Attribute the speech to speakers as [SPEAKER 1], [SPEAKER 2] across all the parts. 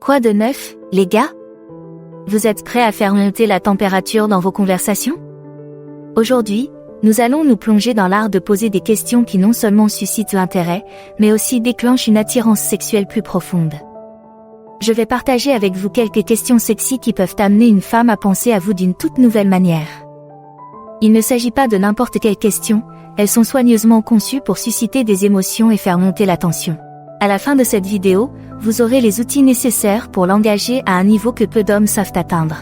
[SPEAKER 1] Quoi de neuf, les gars? Vous êtes prêts à faire monter la température dans vos conversations? Aujourd'hui, nous allons nous plonger dans l'art de poser des questions qui non seulement suscitent l'intérêt, mais aussi déclenchent une attirance sexuelle plus profonde. Je vais partager avec vous quelques questions sexy qui peuvent amener une femme à penser à vous d'une toute nouvelle manière. Il ne s'agit pas de n'importe quelle question, elles sont soigneusement conçues pour susciter des émotions et faire monter la tension. À la fin de cette vidéo, vous aurez les outils nécessaires pour l'engager à un niveau que peu d'hommes savent atteindre.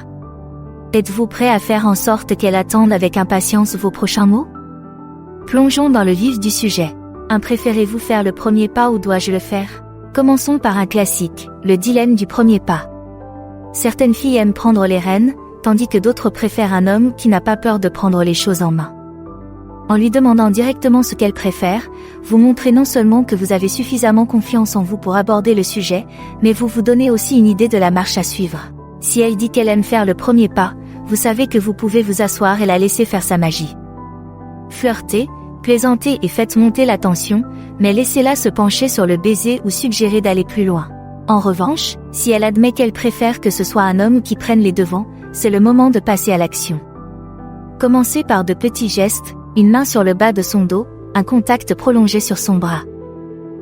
[SPEAKER 1] Êtes-vous prêt à faire en sorte qu'elle attende avec impatience vos prochains mots? Plongeons dans le vif du sujet. Préférez-vous faire le premier pas ou dois-je le faire? Commençons par un classique, le dilemme du premier pas. Certaines filles aiment prendre les rênes, tandis que d'autres préfèrent un homme qui n'a pas peur de prendre les choses en main. En lui demandant directement ce qu'elle préfère, vous montrez non seulement que vous avez suffisamment confiance en vous pour aborder le sujet, mais vous vous donnez aussi une idée de la marche à suivre. Si elle dit qu'elle aime faire le premier pas, vous savez que vous pouvez vous asseoir et la laisser faire sa magie. Flirtez, plaisantez et faites monter la tension, mais laissez-la se pencher sur le baiser ou suggérer d'aller plus loin. En revanche, si elle admet qu'elle préfère que ce soit un homme qui prenne les devants, c'est le moment de passer à l'action. Commencez par de petits gestes, une main sur le bas de son dos, un contact prolongé sur son bras.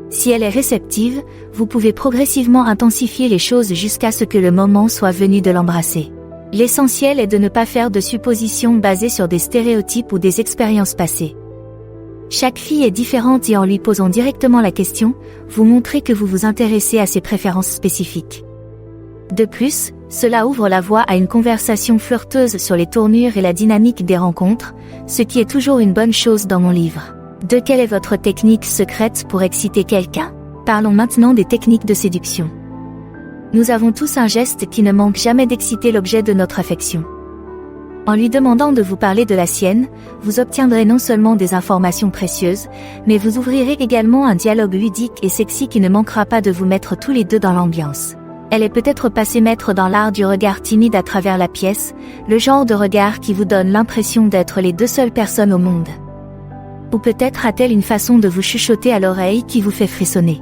[SPEAKER 1] Si elle est réceptive, vous pouvez progressivement intensifier les choses jusqu'à ce que le moment soit venu de l'embrasser. L'essentiel est de ne pas faire de suppositions basées sur des stéréotypes ou des expériences passées. Chaque fille est différente et en lui posant directement la question, vous montrez que vous vous intéressez à ses préférences spécifiques. De plus, cela ouvre la voie à une conversation flirteuse sur les tournures et la dynamique des rencontres, ce qui est toujours une bonne chose dans mon livre. Quelle est votre technique secrète pour exciter quelqu'un? Parlons maintenant des techniques de séduction. Nous avons tous un geste qui ne manque jamais d'exciter l'objet de notre affection. En lui demandant de vous parler de la sienne, vous obtiendrez non seulement des informations précieuses, mais vous ouvrirez également un dialogue ludique et sexy qui ne manquera pas de vous mettre tous les deux dans l'ambiance. Elle est peut-être passée maître dans l'art du regard timide à travers la pièce, le genre de regard qui vous donne l'impression d'être les deux seules personnes au monde. Ou peut-être a-t-elle une façon de vous chuchoter à l'oreille qui vous fait frissonner.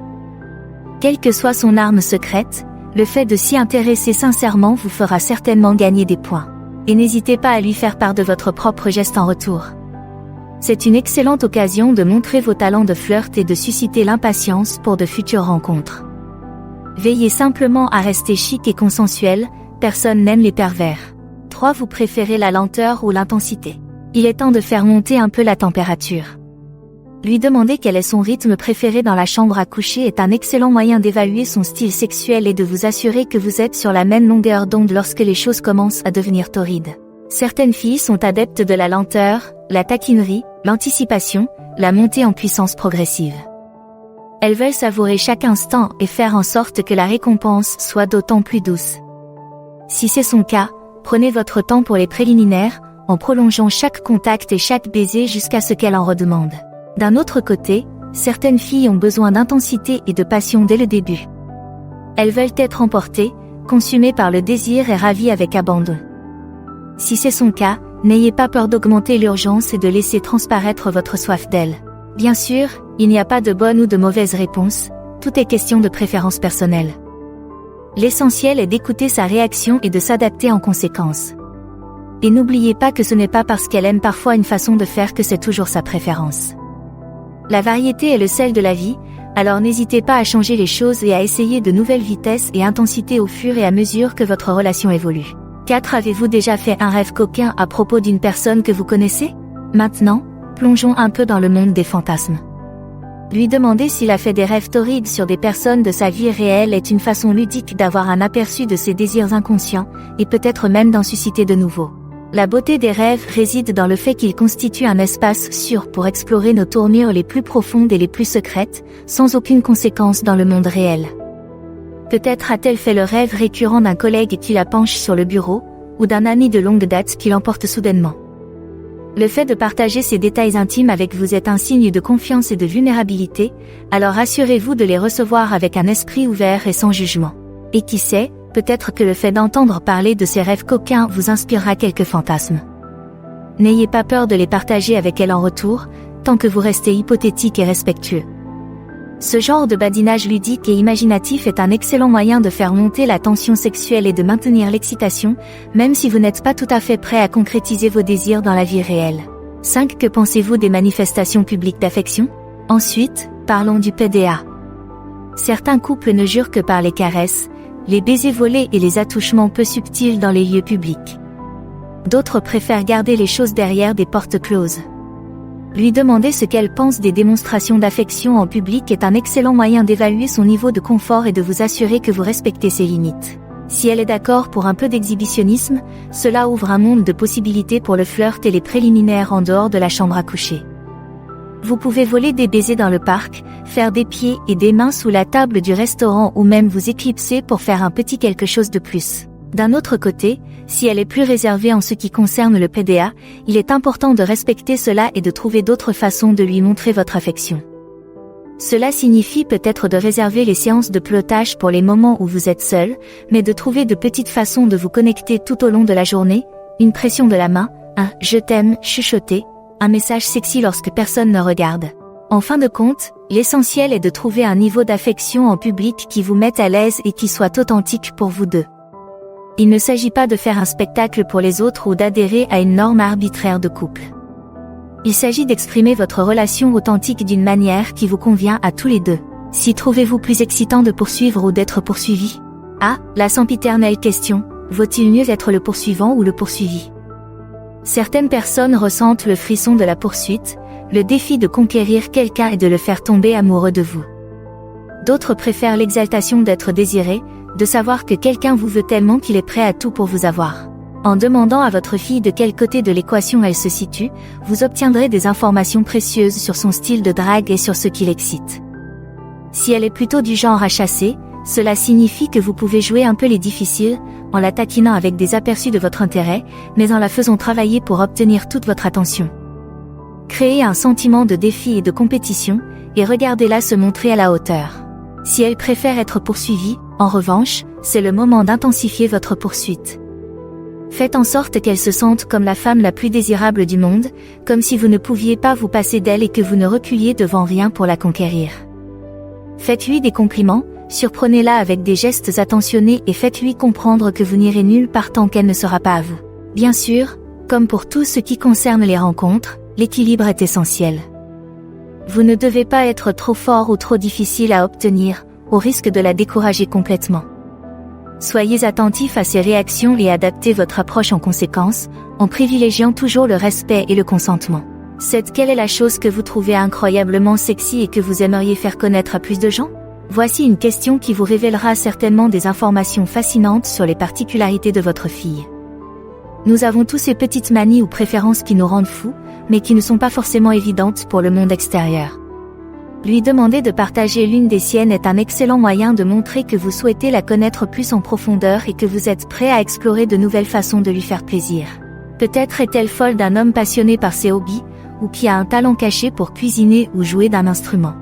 [SPEAKER 1] Quelle que soit son arme secrète, le fait de s'y intéresser sincèrement vous fera certainement gagner des points. Et n'hésitez pas à lui faire part de votre propre geste en retour. C'est une excellente occasion de montrer vos talents de flirt et de susciter l'impatience pour de futures rencontres. Veillez simplement à rester chic et consensuel, personne n'aime les pervers. 3. Vous préférez la lenteur ou l'intensité? Il est temps de faire monter un peu la température. Lui demander quel est son rythme préféré dans la chambre à coucher est un excellent moyen d'évaluer son style sexuel et de vous assurer que vous êtes sur la même longueur d'onde lorsque les choses commencent à devenir torrides. Certaines filles sont adeptes de la lenteur, la taquinerie, l'anticipation, la montée en puissance progressive. Elles veulent savourer chaque instant et faire en sorte que la récompense soit d'autant plus douce. Si c'est son cas, prenez votre temps pour les préliminaires, en prolongeant chaque contact et chaque baiser jusqu'à ce qu'elle en redemande. D'un autre côté, certaines filles ont besoin d'intensité et de passion dès le début. Elles veulent être emportées, consumées par le désir et ravies avec abandon. Si c'est son cas, n'ayez pas peur d'augmenter l'urgence et de laisser transparaître votre soif d'elle. Bien sûr, il n'y a pas de bonne ou de mauvaise réponse, tout est question de préférence personnelle. L'essentiel est d'écouter sa réaction et de s'adapter en conséquence. Et n'oubliez pas que ce n'est pas parce qu'elle aime parfois une façon de faire que c'est toujours sa préférence. La variété est le sel de la vie, alors n'hésitez pas à changer les choses et à essayer de nouvelles vitesses et intensités au fur et à mesure que votre relation évolue. 4. Avez-vous déjà fait un rêve coquin à propos d'une personne que vous connaissez? Maintenant, plongeons un peu dans le monde des fantasmes. Lui demander s'il a fait des rêves torrides sur des personnes de sa vie réelle est une façon ludique d'avoir un aperçu de ses désirs inconscients, et peut-être même d'en susciter de nouveaux. La beauté des rêves réside dans le fait qu'ils constituent un espace sûr pour explorer nos tournures les plus profondes et les plus secrètes, sans aucune conséquence dans le monde réel. Peut-être a-t-elle fait le rêve récurrent d'un collègue qui la penche sur le bureau, ou d'un ami de longue date qui l'emporte soudainement. Le fait de partager ces détails intimes avec vous est un signe de confiance et de vulnérabilité, alors assurez-vous de les recevoir avec un esprit ouvert et sans jugement. Et qui sait, peut-être que le fait d'entendre parler de ces rêves coquins vous inspirera quelques fantasmes. N'ayez pas peur de les partager avec elle en retour, tant que vous restez hypothétique et respectueux. Ce genre de badinage ludique et imaginatif est un excellent moyen de faire monter la tension sexuelle et de maintenir l'excitation, même si vous n'êtes pas tout à fait prêt à concrétiser vos désirs dans la vie réelle. 5. Que pensez-vous des manifestations publiques d'affection? Ensuite, parlons du PDA. Certains couples ne jurent que par les caresses, les baisers volés et les attouchements peu subtils dans les lieux publics. D'autres préfèrent garder les choses derrière des portes closes. Lui demander ce qu'elle pense des démonstrations d'affection en public est un excellent moyen d'évaluer son niveau de confort et de vous assurer que vous respectez ses limites. Si elle est d'accord pour un peu d'exhibitionnisme, cela ouvre un monde de possibilités pour le flirt et les préliminaires en dehors de la chambre à coucher. Vous pouvez voler des baisers dans le parc, faire des pieds et des mains sous la table du restaurant ou même vous éclipser pour faire un petit quelque chose de plus. D'un autre côté, si elle est plus réservée en ce qui concerne le PDA, il est important de respecter cela et de trouver d'autres façons de lui montrer votre affection. Cela signifie peut-être de réserver les séances de pilotage pour les moments où vous êtes seul, mais de trouver de petites façons de vous connecter tout au long de la journée, une pression de la main, un « je t'aime » chuchoté, un message sexy lorsque personne ne regarde. En fin de compte, l'essentiel est de trouver un niveau d'affection en public qui vous mette à l'aise et qui soit authentique pour vous deux. Il ne s'agit pas de faire un spectacle pour les autres ou d'adhérer à une norme arbitraire de couple. Il s'agit d'exprimer votre relation authentique d'une manière qui vous convient à tous les deux. Si trouvez-vous plus excitant de poursuivre ou d'être poursuivi? Ah, la sempiternelle question, vaut-il mieux être le poursuivant ou le poursuivi? Certaines personnes ressentent le frisson de la poursuite, le défi de conquérir quelqu'un et de le faire tomber amoureux de vous. D'autres préfèrent l'exaltation d'être désiré, de savoir que quelqu'un vous veut tellement qu'il est prêt à tout pour vous avoir. En demandant à votre fille de quel côté de l'équation elle se situe, vous obtiendrez des informations précieuses sur son style de drague et sur ce qui l'excite. Si elle est plutôt du genre à chasser, cela signifie que vous pouvez jouer un peu les difficiles, en la taquinant avec des aperçus de votre intérêt, mais en la faisant travailler pour obtenir toute votre attention. Créez un sentiment de défi et de compétition, et regardez-la se montrer à la hauteur. Si elle préfère être poursuivie, en revanche, c'est le moment d'intensifier votre poursuite. Faites en sorte qu'elle se sente comme la femme la plus désirable du monde, comme si vous ne pouviez pas vous passer d'elle et que vous ne reculiez devant rien pour la conquérir. Faites-lui des compliments, surprenez-la avec des gestes attentionnés et faites-lui comprendre que vous n'irez nulle part tant qu'elle ne sera pas à vous. Bien sûr, comme pour tout ce qui concerne les rencontres, l'équilibre est essentiel. Vous ne devez pas être trop fort ou trop difficile à obtenir, au risque de la décourager complètement. Soyez attentif à ses réactions et adaptez votre approche en conséquence, en privilégiant toujours le respect et le consentement. 7. Quelle est la chose que vous trouvez incroyablement sexy et que vous aimeriez faire connaître à plus de gens? Voici une question qui vous révélera certainement des informations fascinantes sur les particularités de votre fille. Nous avons tous ces petites manies ou préférences qui nous rendent fous, mais qui ne sont pas forcément évidentes pour le monde extérieur. Lui demander de partager l'une des siennes est un excellent moyen de montrer que vous souhaitez la connaître plus en profondeur et que vous êtes prêt à explorer de nouvelles façons de lui faire plaisir. Peut-être est-elle folle d'un homme passionné par ses hobbies, ou qui a un talent caché pour cuisiner ou jouer d'un instrument.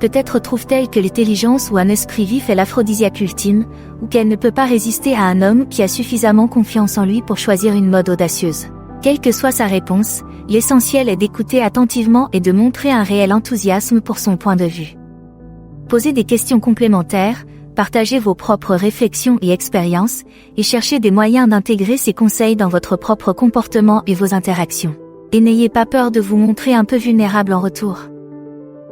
[SPEAKER 1] Peut-être trouve-t-elle que l'intelligence ou un esprit vif est l'aphrodisiaque ultime, ou qu'elle ne peut pas résister à un homme qui a suffisamment confiance en lui pour choisir une mode audacieuse. Quelle que soit sa réponse, l'essentiel est d'écouter attentivement et de montrer un réel enthousiasme pour son point de vue. Posez des questions complémentaires, partagez vos propres réflexions et expériences, et cherchez des moyens d'intégrer ces conseils dans votre propre comportement et vos interactions. Et n'ayez pas peur de vous montrer un peu vulnérable en retour.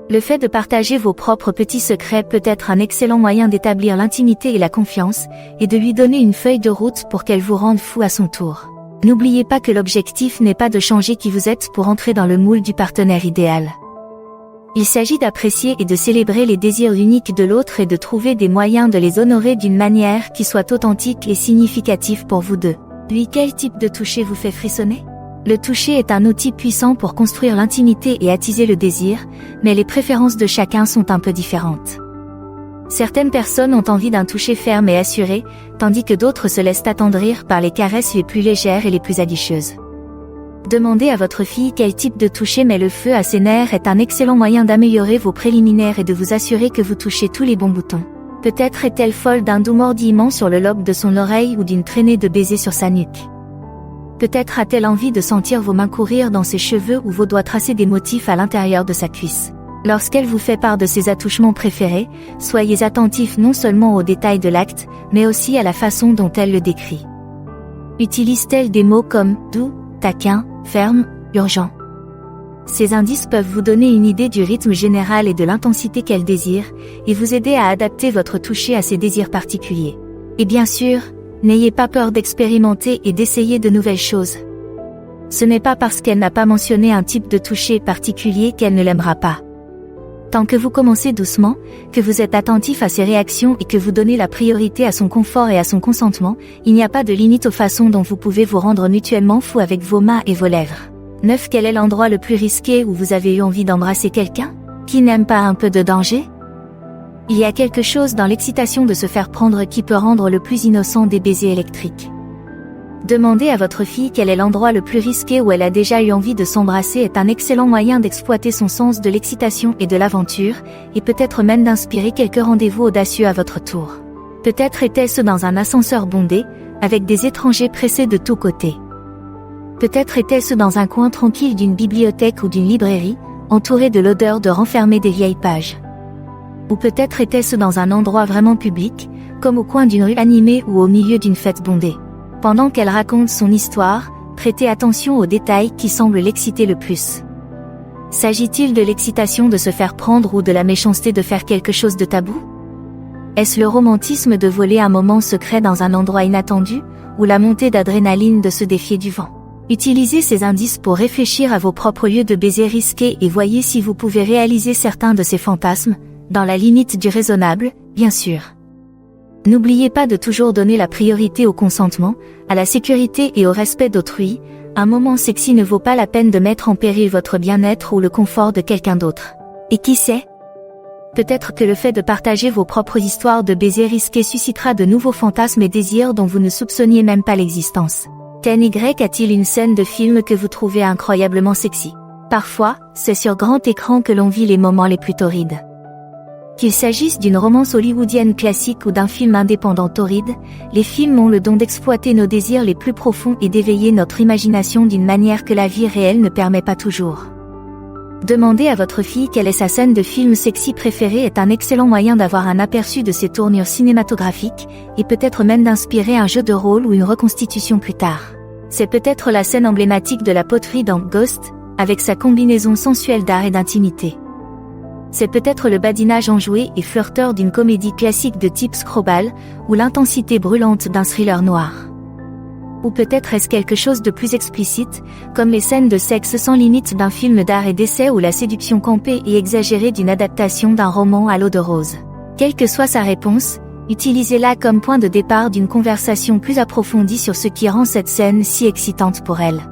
[SPEAKER 1] Le fait de partager vos propres petits secrets peut être un excellent moyen d'établir l'intimité et la confiance, et de lui donner une feuille de route pour qu'elle vous rende fou à son tour. N'oubliez pas que l'objectif n'est pas de changer qui vous êtes pour entrer dans le moule du partenaire idéal. Il s'agit d'apprécier et de célébrer les désirs uniques de l'autre et de trouver des moyens de les honorer d'une manière qui soit authentique et significative pour vous deux. Lui, quel type de toucher vous fait frissonner? Le toucher est un outil puissant pour construire l'intimité et attiser le désir, mais les préférences de chacun sont un peu différentes. Certaines personnes ont envie d'un toucher ferme et assuré, tandis que d'autres se laissent attendrir par les caresses les plus légères et les plus alicieuses. Demander à votre fille quel type de toucher met le feu à ses nerfs est un excellent moyen d'améliorer vos préliminaires et de vous assurer que vous touchez tous les bons boutons. Peut-être est-elle folle d'un doux mordillement sur le lobe de son oreille ou d'une traînée de baisers sur sa nuque. Peut-être a-t-elle envie de sentir vos mains courir dans ses cheveux ou vos doigts tracer des motifs à l'intérieur de sa cuisse. Lorsqu'elle vous fait part de ses attouchements préférés, soyez attentif non seulement aux détails de l'acte, mais aussi à la façon dont elle le décrit. Utilise-t-elle des mots comme doux, taquin, ferme, urgent? Ces indices peuvent vous donner une idée du rythme général et de l'intensité qu'elle désire, et vous aider à adapter votre toucher à ses désirs particuliers. Et bien sûr, n'ayez pas peur d'expérimenter et d'essayer de nouvelles choses. Ce n'est pas parce qu'elle n'a pas mentionné un type de toucher particulier qu'elle ne l'aimera pas. Tant que vous commencez doucement, que vous êtes attentif à ses réactions et que vous donnez la priorité à son confort et à son consentement, il n'y a pas de limite aux façons dont vous pouvez vous rendre mutuellement fou avec vos mains et vos lèvres. 9. Quel est l'endroit le plus risqué où vous avez eu envie d'embrasser quelqu'un? Qui n'aime pas un peu de danger? Il y a quelque chose dans l'excitation de se faire prendre qui peut rendre le plus innocent des baisers électriques. Demander à votre fille quel est l'endroit le plus risqué où elle a déjà eu envie de s'embrasser est un excellent moyen d'exploiter son sens de l'excitation et de l'aventure, et peut-être même d'inspirer quelques rendez-vous audacieux à votre tour. Peut-être était-ce dans un ascenseur bondé, avec des étrangers pressés de tous côtés. Peut-être était-ce dans un coin tranquille d'une bibliothèque ou d'une librairie, entouré de l'odeur de renfermer des vieilles pages. Ou peut-être était-ce dans un endroit vraiment public, comme au coin d'une rue animée ou au milieu d'une fête bondée. Pendant qu'elle raconte son histoire, prêtez attention aux détails qui semblent l'exciter le plus. S'agit-il de l'excitation de se faire prendre ou de la méchanceté de faire quelque chose de tabou? Est-ce le romantisme de voler un moment secret dans un endroit inattendu, ou la montée d'adrénaline de se défier du vent? Utilisez ces indices pour réfléchir à vos propres lieux de baiser risqués et voyez si vous pouvez réaliser certains de ces fantasmes, dans la limite du raisonnable, bien sûr. N'oubliez pas de toujours donner la priorité au consentement, à la sécurité et au respect d'autrui. Un moment sexy ne vaut pas la peine de mettre en péril votre bien-être ou le confort de quelqu'un d'autre. Et qui sait? Peut-être que le fait de partager vos propres histoires de baisers risqués suscitera de nouveaux fantasmes et désirs dont vous ne soupçonniez même pas l'existence. TNY a-t-il une scène de film que vous trouvez incroyablement sexy? Parfois, c'est sur grand écran que l'on vit les moments les plus torrides. Qu'il s'agisse d'une romance hollywoodienne classique ou d'un film indépendant torride, les films ont le don d'exploiter nos désirs les plus profonds et d'éveiller notre imagination d'une manière que la vie réelle ne permet pas toujours. Demander à votre fille quelle est sa scène de film sexy préférée est un excellent moyen d'avoir un aperçu de ses tournures cinématographiques, et peut-être même d'inspirer un jeu de rôle ou une reconstitution plus tard. C'est peut-être la scène emblématique de la poterie dans Ghost, avec sa combinaison sensuelle d'art et d'intimité. C'est peut-être le badinage enjoué et flirteur d'une comédie classique de type Screwball, ou l'intensité brûlante d'un thriller noir. Ou peut-être est-ce quelque chose de plus explicite, comme les scènes de sexe sans limite d'un film d'art et d'essai ou la séduction campée et exagérée d'une adaptation d'un roman à l'eau de rose. Quelle que soit sa réponse, utilisez-la comme point de départ d'une conversation plus approfondie sur ce qui rend cette scène si excitante pour elle.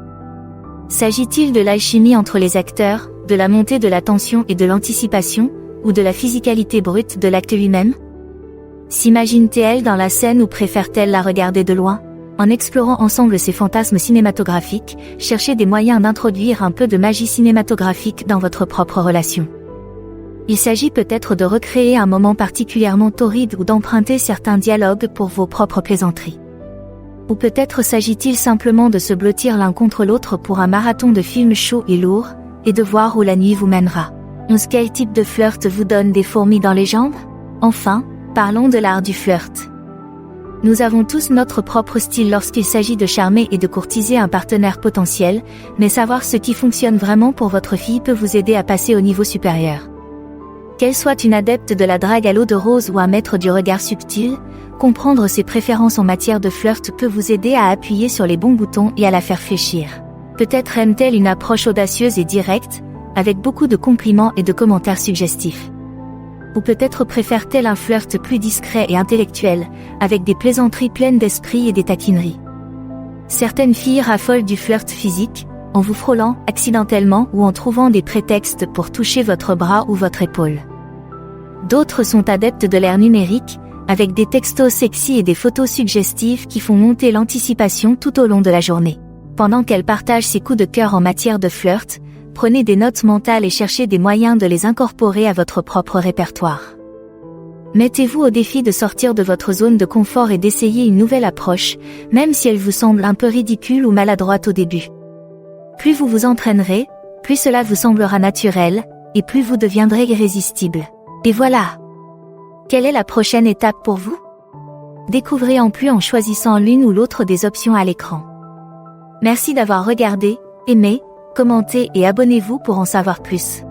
[SPEAKER 1] S'agit-il de l'alchimie entre les acteurs, de la montée de la tension et de l'anticipation, ou de la physicalité brute de l'acte lui-même? S'imagine-t-elle dans la scène ou préfère-t-elle la regarder de loin? En explorant ensemble ces fantasmes cinématographiques, cherchez des moyens d'introduire un peu de magie cinématographique dans votre propre relation. Il s'agit peut-être de recréer un moment particulièrement torride ou d'emprunter certains dialogues pour vos propres plaisanteries. Ou peut-être s'agit-il simplement de se blottir l'un contre l'autre pour un marathon de films chauds et lourds, et de voir où la nuit vous mènera. Quel type de flirt vous donne des fourmis dans les jambes? Enfin, parlons de l'art du flirt. Nous avons tous notre propre style lorsqu'il s'agit de charmer et de courtiser un partenaire potentiel, mais savoir ce qui fonctionne vraiment pour votre fille peut vous aider à passer au niveau supérieur. Qu'elle soit une adepte de la drague à l'eau de rose ou un maître du regard subtil, comprendre ses préférences en matière de flirt peut vous aider à appuyer sur les bons boutons et à la faire fléchir. Peut-être aime-t-elle une approche audacieuse et directe, avec beaucoup de compliments et de commentaires suggestifs. Ou peut-être préfère-t-elle un flirt plus discret et intellectuel, avec des plaisanteries pleines d'esprit et des taquineries. Certaines filles raffolent du flirt physique, en vous frôlant accidentellement ou en trouvant des prétextes pour toucher votre bras ou votre épaule. D'autres sont adeptes de l'ère numérique, avec des textos sexy et des photos suggestives qui font monter l'anticipation tout au long de la journée. Pendant qu'elle partage ses coups de cœur en matière de flirt, prenez des notes mentales et cherchez des moyens de les incorporer à votre propre répertoire. Mettez-vous au défi de sortir de votre zone de confort et d'essayer une nouvelle approche, même si elle vous semble un peu ridicule ou maladroite au début. Plus vous vous entraînerez, plus cela vous semblera naturel, et plus vous deviendrez irrésistible. Et voilà! Quelle est la prochaine étape pour vous? Découvrez en plus en choisissant l'une ou l'autre des options à l'écran. Merci d'avoir regardé, aimé, commenté et abonnez-vous pour en savoir plus.